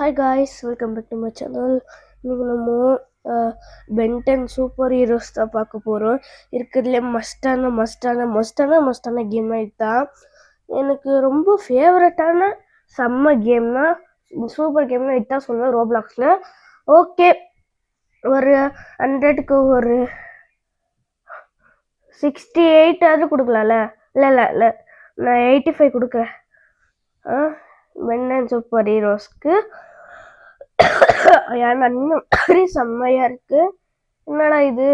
Hi guys, welcome back to my channel. இன்னைக்கு நம்ம Ben 10 super heroes தான் பார்க்க போகிறோம். இருக்கிறதுலே மஸ்டான கேம் தான். எனக்கு ரொம்ப ஃபேவரட்டான செம்ம கேம்னா சூப்பர் கேம்னா இதுதான் சொல்லுவேன் ரோப்ளாக்ஸில். ஓகே, ஒரு 100க்கு ஒரு 68 கொடுக்கலாம்ல. இல்லை நான் 85 கொடுக்குறேன். பென்டன் சூப்பர் ஹீரோஸ்க்கு இன்னும் செம்மையா இருக்கு. என்னடா இது,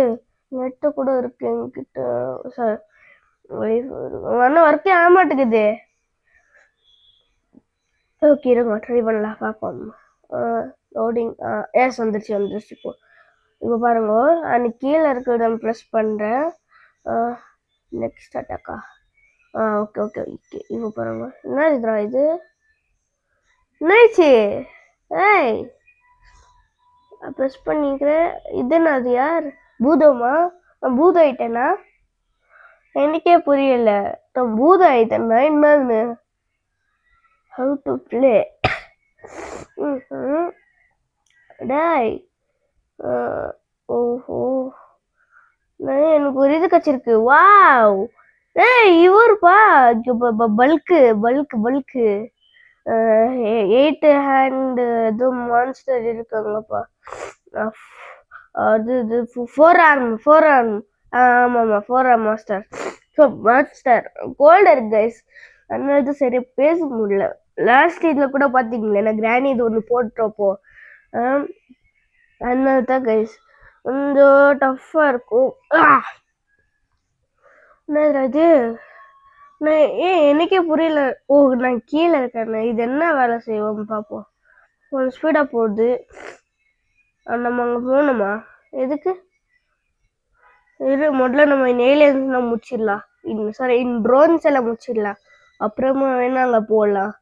நெட்டு கூட இருக்கு என்கிட்ட. ஒர்க்கே ஆக மாட்டேங்குது. ஓகே, இருங்க ட்ரை பண்ணலாம், பார்ப்போம். லோடிங் ஏஸ் வந்துருச்சு. இப்போ பாருங்க, அன்னைக்கு கீழே இருக்கிறத ப்ரெஸ் பண்ணுறேன். நெக்ஸ்ட் அட்டாக்கா. ஓகே. இப்போ பாருங்க, என்ன இதுடா இது, என்னாச்சு? ஏய், ப்ரெஸ் பண்ணிக்கிறேன். இது என்னது யார்? பூதமா? நான் பூதம் ஆயிட்டேனா? எனக்கே புரியல. நான் பூதம் ஆயிட்டேன்னா என்னன்னு. How to play? டாய். ஓஹோ, எனக்கு ஒரு இது கச்சிருக்கு. வாவ், ஏய் இவருப்பா, பல்கு 8 ஹேண்ட் ஏதோ மான்ஸ்டர் இருக்காங்கப்பா. அது 4 ஆர்ம். ஆமாம்மா, 4 ஆர்ம் மாஸ்டர் கோல்டு இருக்கு கைஸ். அதனால சரி பேச முடியல. லாஸ்ட் இதில் கூட பார்த்தீங்களே, நான் கிராணி இது ஒன்று போட்டுறப்போ அதனால தான் கைஸ் கொஞ்சம் டஃப்பாக இருக்கும். என்னது நான் எனக்கே புரியல. நான் கீழே இருக்கேன். இது என்ன வேலை செய்வோம் பார்ப்போம். கொஞ்சம் ஸ்பீடாக போகுது. நம்ம அங்கே போகணுமா? எதுக்கு? முதல்ல நம்ம ஏலியன்ஸ்லாம் முடிச்சிடலாம். ட்ரோன்ஸ் எல்லாம் முடிச்சிடலாம். அப்புறமா வேணா அங்கே போகலாம்.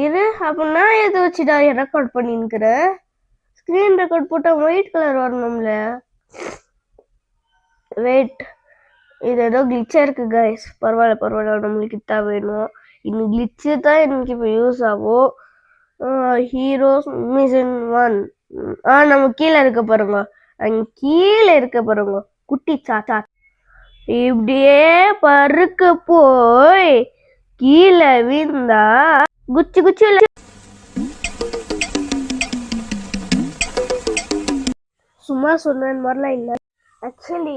இரு, அப்போ நான் எதை வச்சுடா ரெக்கார்ட் பண்ணிருக்கிறேன். ஸ்க்ரீன் ரெக்கார்ட் போட்டால் ஒயிட் கலர் வரணும்ல. வெயிட், இது ஏதோ கிளிச்சாக இருக்குது கைஸ். பரவாயில்ல, நம்மளுக்கு தான் வேணும். இன்னும் கிளிச்சு தான் எனக்கு இப்போ யூஸ் ஆகும். Heroes mission 1. நம்ம கீழே இருக்க பாருங்க, குட்டி சாச்சா. இப்படியே பருக்க போய் கீழே விழுந்தா குச்சி சும்மா சொன்ன மாதிரிலாம் இல்லை. ஆக்சுவலி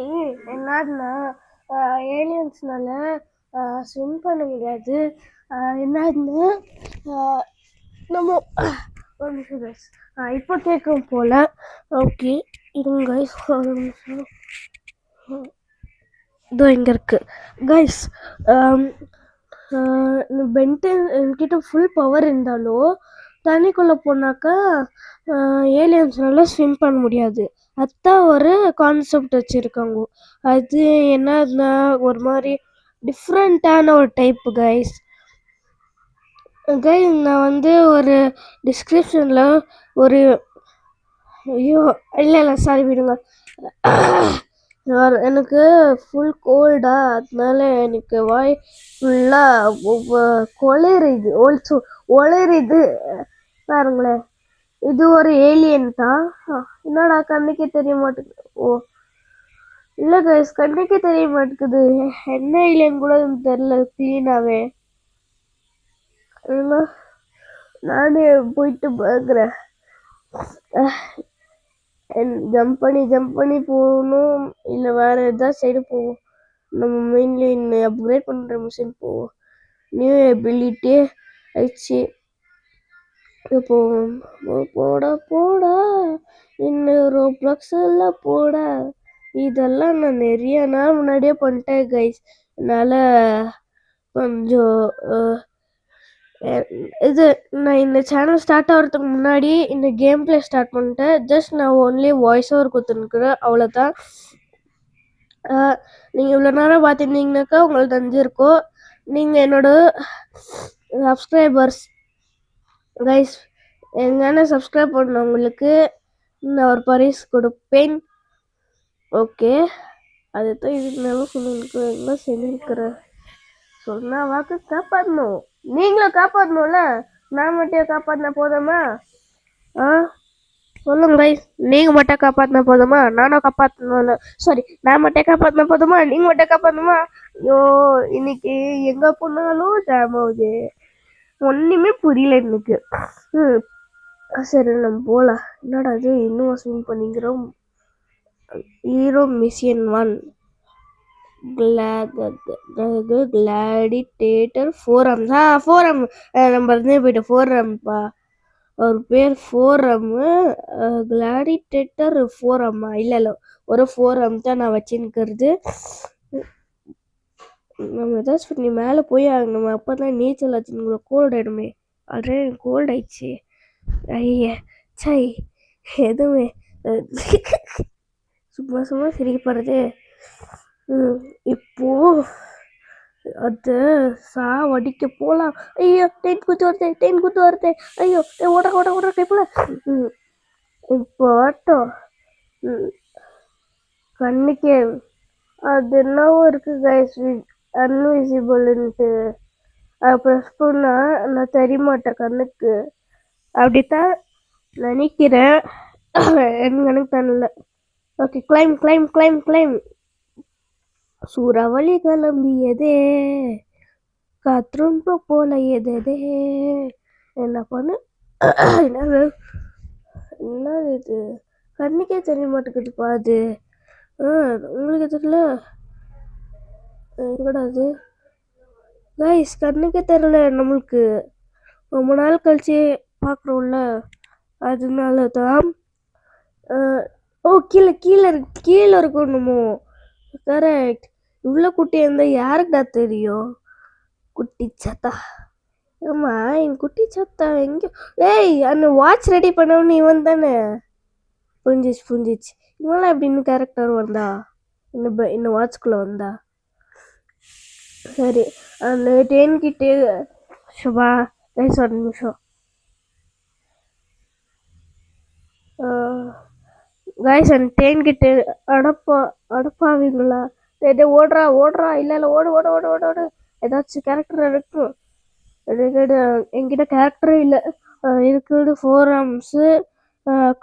என்னதுன்னா, ஏலியன்ஸ்னால ஸ்விம் பண்ண முடியாது. என்னதுன்னு நம்ம ஒரு நிமிஷம் கைஸ், இப்போ கேட்கும் போல. ஓகே இருங்க கைஸ், ஒரு நிமிஷம். இதோ இங்கே இருக்கு கைஸ். பென்டன் என்கிட்ட ஃபுல் பவர் இருந்தாலும் தண்ணிக்குள்ளே போனாக்கா ஏலியன்ஸ்னால ஸ்விம் பண்ண முடியாது. அதுதான் ஒரு கான்செப்ட் வச்சுருக்காங்க. அது என்னன்னா ஒரு மாதிரி டிஃப்ரெண்ட்டான ஒரு டைப்பு கைஸ். நான் ஒரு டிஸ்கிரிப்ஷனில் ஒரு இல்லை சாரி விடுங்க. எனக்கு ஃபுல் கோல்டா, அதனால எனக்கு வாய் ஃபுல்லாக ஒளருது பாருங்களேன். இது ஒரு ஏலியன் தான். என்னடா கண்ணுக்கே தெரிய மாட்டேங்குது. இல்லை கைஸ், கண்ணுக்கே தெரிய மாட்டேங்குது. என்ன ஏலியன் கூட தெரியல கிளீனாகவே. நானே போயிட்டு பார்க்குறேன். ஜம்ப் பண்ணி போகணும், இல்லை வேறு எதாவது சைடு போவோம். நம்ம மெயின்லைன் அப்கிரேட் பண்ணுற மிஷின் போவோம். நியூ எபிலிட்டி ஆயிடுச்சு. போடா இன்னும் ரோப்ளாக்ஸ் எல்லாம் போடா. இதெல்லாம் நான் நிறைய நாள் முன்னாடியே பண்ணிட்டேன் கைஸ். என்னால் கொஞ்சம் இது நான் இந்த சேனல் ஸ்டார்ட் ஆகிறதுக்கு முன்னாடி இந்த கேம் பிளே ஸ்டார்ட் பண்ணிட்டேன். ஜஸ்ட் நான் ஒன்லி வாய்ஸ் ஓவர் கொடுத்துருக்குறேன், அவ்வளோதான். நீங்கள் இவ்வளோ நேரம் பார்த்துருந்தீங்கன்னாக்கா உங்களுக்கு தெரிஞ்சிருக்கும். நீங்கள் என்னோட சப்ஸ்கிரைபர்ஸ் கைஸ், எங்கன்னா சப்ஸ்கிரைப் பண்ண உங்களுக்கு நான் ஒரு பரிசு கொடுப்பேன். ஓகே, அதுதான் இதுக்கு மேலே சொல்லுங்க என்ன செஞ்சுருக்கிற சொன்னா வாக்கு காப்பாற்றணும். நீங்களும் காப்பாற்றணும்ல. நான் மட்டும் காப்பாற்றினா போதுமா? ஆ சொல்லுங்க கைஸ், நீங்க மட்டும் காப்பாற்றினா போதுமா? நானும் காப்பாற்றணும்ல. சாரி, நான் மட்டும் காப்பாற்றினா போதுமா? நீங்க மட்டும் காப்பாற்றணுமா? ஐயோ, இன்னைக்கு எங்க போனாலும் ஜாம் ஆகுது. ஒன்றுமே புரியல எனக்கு. ம் சரி நம்ம போகலாம். என்னடா இது இன்னும் ஸ்விம் பண்ணிக்கிறோம். Hero mission 1 gladiator forum. Forum நம்ம இருந்தே போயிட்டு ஃபோரம்ப்பா. அவர் பேர் ஃபோரம். கிளாடிட்டேட்டர் ஃபோரம்மா? இல்லை ஒரு ஃபோரம் தான் நான் வச்சுருக்கிறது. நம்ம ஏதாச்சும் பண்ணி மேலே போய் நம்ம அப்போ தான் நீச்சல் ஆச்சுங்களா கோல்டு ஆகிடுமே. ஆல்ரெடி எனக்கு கோல்டு ஆயிடுச்சு. ஐய சை எதுவுமே சும்மா சும்மா சிரிக்கப்படுறது. இப்போ அது சாவடிக்க போலாம். ஐயோ ட்ரெயின் குத்து வருது. ஐயோ ஓடுற கைப்போல. இப்போ ஆட்டம் கண்ணுக்கே அது என்னவோ இருக்கு கைஸ், அன்விசிபிள்ன்ட்டு. அதை ப்ரெஸ் பண்ணா நான் தெரியமாட்டேன் கண்ணுக்கு. அப்படித்தான் நினைக்கிறேன். எனக்கு தெரியல. Okay claim. சூறாவளி கிளம்பியதே காற்றும் போல எதே. என்ன பண்ணு என்னது இது கண்ணுக்கே தெரிய மாட்டேங்குதுப்பா. அது உங்களுக்கு தெரியல எங்கடா அது கைஸ்? கண்ணுக்கே தெரியல நம்மளுக்கு. ரொம்ப நாள் கழிச்சு பார்க்குறோம்ல, அதனால தான். ஓ கீழே இருக்கணுமோ? கரெக்ட். இவ்வளோ குட்டியாக இருந்தால் யாருக்குடா தெரியும்? குட்டி சத்தா. ஆமா என் குட்டி சத்தா எங்க? ஏய் அந்த வாட்ச் ரெடி பண்ணவனு இவன் தானே? புரிஞ்சிச்சு. இவெல்லாம் எப்படி இன்னும் கேரக்டர் வந்தா? இன்னும் வாட்ச்குள்ளே வந்தா? சரி அந்த 10 கிட்டே சுபா கைஸ் ஒரு நிமிஷம். கைஸ் அந்த 10 கிட்ட அடப்பாவீங்களா? ஓடுறா இல்லை ஓடு. ஏதாச்சும் கேரக்டர் இருக்கும். என்கிட்ட கேரக்டரே இல்லை. இருக்குது ஃபோரம்ஸு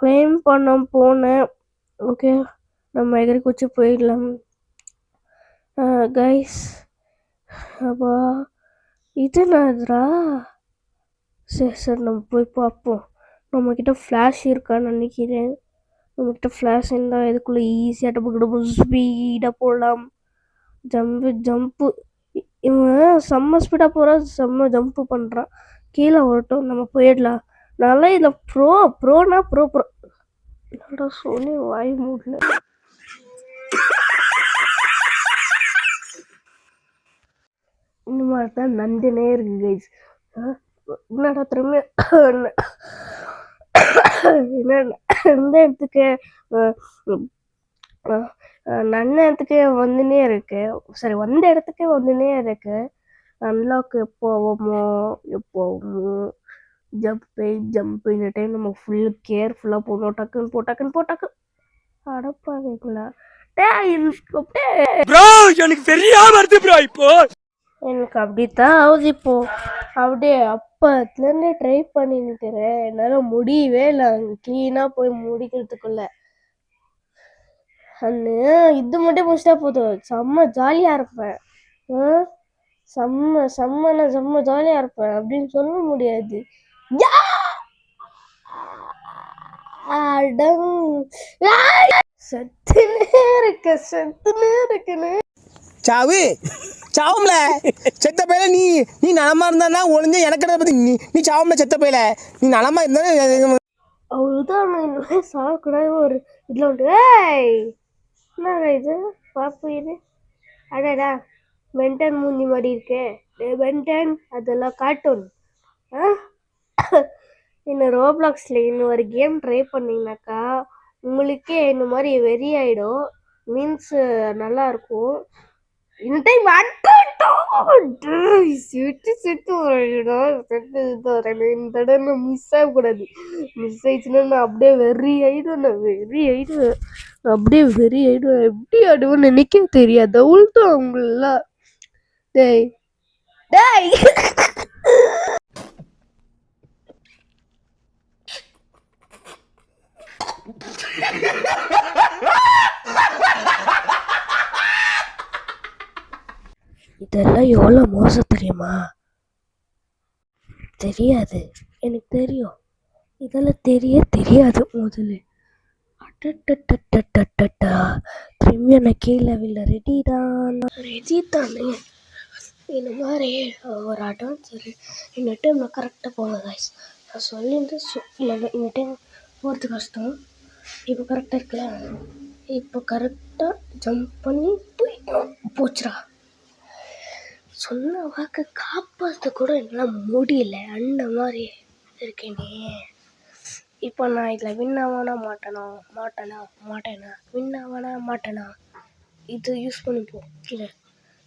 கிளைம் பண்ண போனேன். ஓகே நம்ம எதிரி குச்சி போயிடலாம். கைஸ் அப்பா இது என்னதுடா? சரி நம்ம போய் பார்ப்போம். நம்மக்கிட்ட ஃப்ளாஷ் இருக்கான்னு நினைக்கிறேன். நம்மக்கிட்ட ஃப்ளாஷ் இருந்தால் இதுக்குள்ளே ஈஸியாக டப்பு ஸ்பீடாக போடலாம். ஜம்ப்பு இவன் செம்ம ஸ்பீடாக போகிறான், செம்ம ஜம்ப்பு பண்ணுறான். கீழே ஓட்டும் நம்ம போயிடலாம். நல்லா இதில் ப்ரோனா ப்ரோ என்னடா சொல்லி வாய் மூடல. இந்த மாதிரி தான் நந்தினே இருக்கு கைஸ். என்னடா திரும்ப இந்த இடத்துக்கு இடத்துக்கு வந்துனே இருக்கு. சரி வந்த இடத்துக்கே வந்துனே இருக்கு. அன்லாக் எப்போவுமோ ஜம்ப் இந்த டைம் நம்ம ஃபுல் கேர்ஃபுல்லாக போடணும். டக்குன்னு அடப்பாவீங்களா? எனக்கு தெரியாம வருது ப்ரோ. இப்போ எனக்கு அப்படித்தான் ஆகுது. இப்போ அப்படியே அப்பத்துலேருந்து ட்ரை பண்ணிக்கிறேன். என்னால் முடியவே இல்லை க்ளீனாக போய் முடிக்கிறதுக்குள்ள. அந்த இது மட்டும் முடிச்சிட்டா போதும், செம்ம ஜாலியாக இருப்பேன். செம்ம ஜாலியாக இருப்பேன் அப்படின்னு சொல்ல முடியாது. செத்துனே இருக்குன்னு சாவும்ல செத்த பையில. நீ நலமா இருந்தா ஒளிஞ்ச எனக்கு பத்தி நீ சாவும்ல செத்த பையில. நீ நலமா இருந்தா அவ்வளோதான். சாகக்கூடாது ஒரு இதில் உண்டு. என்னடா இது பாப்பு இது? அடடா பென்டன் மூஞ்சி மாதிரி இருக்கே. பென்டன் அதெல்லாம் கார்ட்டூன். இன்னும் ரோப்ளாக்ஸில் இன்னும் ஒரு கேம் ட்ரை பண்ணிங்கனாக்கா உங்களுக்கே இந்த மாதிரி வெறி ஆகிடும். மீன்ஸ் நல்லாயிருக்கும். இந்த டைம் செட்டு வரேன்டா, செத்து வரேன். இந்த தடவை நான் மிஸ் ஆகக்கூடாது. மிஸ் ஆயிடுச்சுன்னா நான் அப்படியே வெறி ஆயிடுவேன். எப்படி ஆடுவேன்னு எனக்கே தெரியாது. அவ்வளோதான் அவங்களெல்லாம். டேய் டேய் இதெல்லாம் எவ்வளோ மோசம் தெரியுமா? தெரியாது, எனக்கு தெரியும். இதெல்லாம் தெரியாது முதல்ல. அடடடடடடடா. திரும்பியும் நான் கீழே வில்ல. ரெடி தானே. இந்த மாதிரி ஒரு அட்வான்ஸ் இந்த டைம் நான் கரெக்டாக போவேன் கைஸ். நான் சொல்லிட்டு இந்த டைம் போகிறது கஷ்டம். இப்போ கரெக்டாக இருக்குல்ல, இப்போ கரெக்டாக ஜம்ப் பண்ணி போச்சுடா. சொன்ன வாக்கு காப்பாற்ற கூட என்னால் முடியல. அந்த மாதிரி இருக்கேனே. இப்போ நான் இதில் வின் ஆவானா மாட்டேனா இது யூஸ் பண்ணிப்போம் கீழே.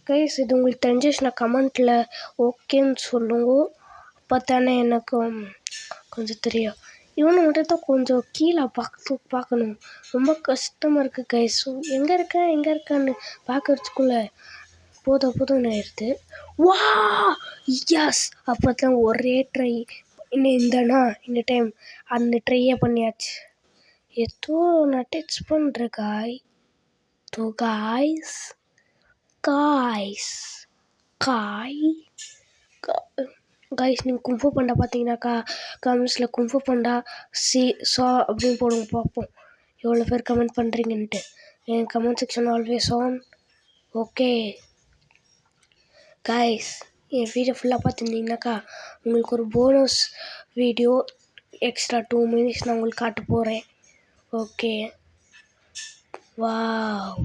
கைஸ் இது உங்களுக்கு தெரிஞ்சிச்சுன்னா கமெண்ட்டில் ஓகேன்னு சொல்லுங்க. அப்போ தானே எனக்கு கொஞ்சம் தெரியும். இவனை மட்டும் தான் கொஞ்சம் கீழே பார்க்கணும். ரொம்ப கஷ்டமாக இருக்குது கைஸ். எங்கே இருக்கான்னு பார்க்கறதுக்குள்ளே போதும் ஆயிடுது. வா எஸ், அப்போ தான் ஒரே ட்ரை இந்த டைம் அந்த ட்ரையே பண்ணியாச்சு. ஏதோ நான் டச் பண்ணுறேன் காய்ஸ் நீங்கள் கும்ஃபு பண்டா பார்த்தீங்கன்னாக்கா கமெண்ட்ஸில் கும்ஃபு பண்டா சா அப்படின்னு போடுங்க பார்ப்போம் எவ்வளோ பேர் கமெண்ட் பண்ணுறீங்கன்ட்டு. என் comment section always on. Okay guys, என் வீடியோ ஃபுல்லாக பார்த்துருந்தீங்கன்னாக்கா உங்களுக்கு ஒரு போனஸ் வீடியோ எக்ஸ்ட்ரா 2 மினிட்ஸ் நான் உங்களுக்கு காட்ட போகிறேன். ஓகே வாவ்,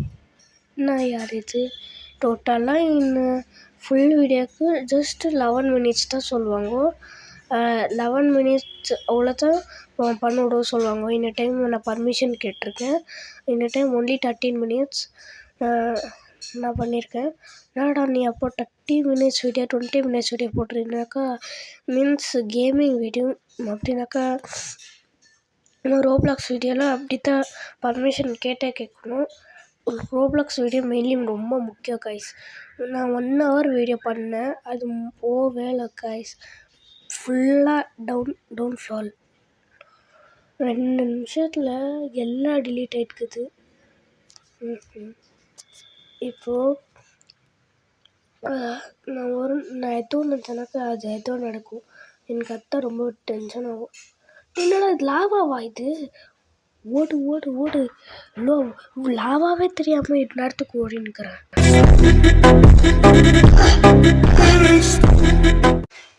என்ன யார் இது? டோட்டலாக இன்னும் ஃபுல் வீடியோக்கு ஜஸ்ட் 11 மினிட்ஸ் தான் சொல்லுவாங்க. 11 மினிட்ஸ் அவ்வளோதான் பண்ண விட சொல்லுவாங்க. இந்த டைம் நான் பர்மிஷன் கேட்டிருக்கேன். இந்த டைம் ஒன்லி 13 மினிட்ஸ் நான் பண்ணியிருக்கேன். என்னடா நீ அப்போ 30 மினிட்ஸ் வீடியோ 20 மினிட்ஸ் வீடியோ போட்டிருந்தாக்கா மீன்ஸ் கேமிங் வீடியோ அப்படின்னாக்கா ரோப்ளாக்ஸ் வீடியோலாம் அப்படி தான் பர்மிஷன் கேட்கணும். ரோப்ளாக்ஸ் வீடியோ மெயின்லி ரொம்ப முக்கியம் கைஸ். நான் 1 hour வீடியோ பண்ணேன், அது வேலை கைஸ். ஃபுல்லாக டவுன் ஃபால் 2 நிமிஷத்தில் எல்லாம் டிலீட் ஆகிட்டுக்குது. இப்போது நான் எதோ நினச்சேனாக்கா அது எதோ நடக்கும். எனக்கு அதுதான் ரொம்ப டென்ஷன் ஆகும். என்னடா இது லாவாவா? இது ஓடு லாவாவே தெரியாமல் இது நேரத்துக்கு ஓடினுக்கிறேன்.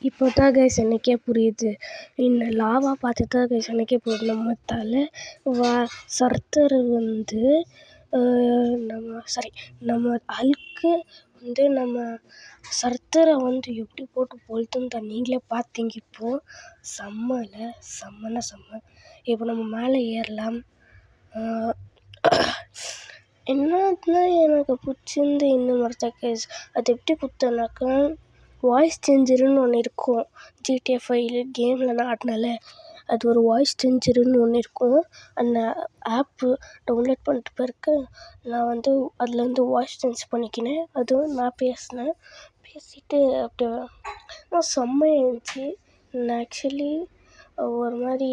இப்போ தான் கைஸ் எனக்கே புரியுது. இந்த லாவா பார்த்து தான் கைஸ் எனக்கே புரியுது. நம்ம சர்த்தர் வந்து நம்ம அல்க்கு வந்து நம்ம சர்த்தரை வந்து எப்படி போட்டு பொழுதுன்னு தான் நீங்களே பார்த்தீங்க. இப்போது செம்ம. இப்போ நம்ம மேலே ஏறலாம். என்னன்னா எனக்கு பிடிச்சிருந்து இன்னும் மறத்த கேஸ் அது எப்படி கொடுத்தனாக்கா வாய்ஸ் சேஞ்சருன்னு ஒன்று இருக்கும். GTA 5 கேமில் நான் ஆடினால அது ஒரு வாய்ஸ் சேஞ்சருன்னு ஒன்று இருக்கும். அந்த ஆப்பு டவுன்லோட் பண்ணிட்டு பிறகு நான் வந்து அதுலேருந்து வாய்ஸ் சேஞ்ச் பண்ணிக்கினேன். அதுவும் நான் பேசிட்டு அப்படியே செம்மையாக இருந்துச்சு. நான் ஆக்சுவலி ஒரு மாதிரி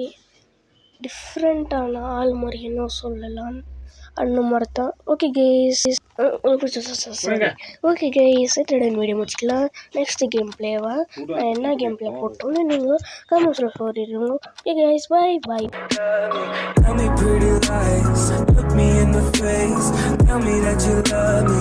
டிஃப்ரெண்ட்டான ஆள் மாதிரி என்ன சொல்லலாம் அந்த மாதிரி தான். ஓகே கைஸ், ரிட்டன் வீடியோ முடிச்சுக்கலாம். நெக்ஸ்ட் கேம் பிளேவா நான் என்ன கேம் பிளே போட்டோன்னு நீங்கள் கமெண்ட்ஸில் சொல்லிடுங்க. Okay guys, bye. Tell me pretty lies, look me in the face, tell me that you love me.